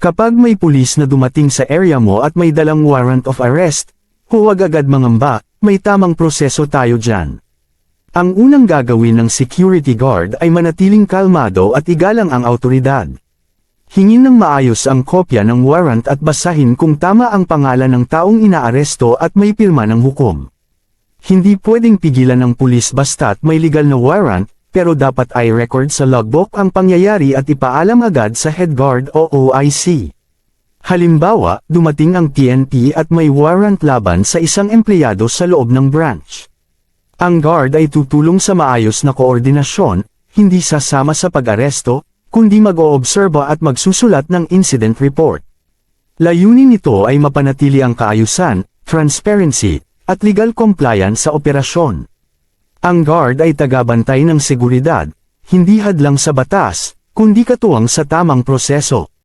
Kapag may pulis na dumating sa area mo at may dalang warrant of arrest, huwag agad mangamba, may tamang proseso tayo dyan. Ang unang gagawin ng security guard ay manatiling kalmado at igalang ang awtoridad. Hingin ng maayos ang kopya ng warrant at basahin kung tama ang pangalan ng taong inaaresto at may pirma ng hukom. Hindi pwedeng pigilan ng pulis basta't may legal na warrant, pero dapat ay record sa logbook ang pangyayari at ipaalam agad sa head guard o OIC. Halimbawa, dumating ang PNP at may warrant laban sa isang empleyado sa loob ng branch. Ang guard ay tutulong sa maayos na koordinasyon, hindi sasama sa pag-aresto, kundi mag-oobserba at magsusulat ng incident report. Layunin nito ay mapanatili ang kaayusan, transparency, at legal compliance sa operasyon. Ang guard ay tagabantay ng seguridad, hindi hadlang sa batas, kundi katuwang sa tamang proseso.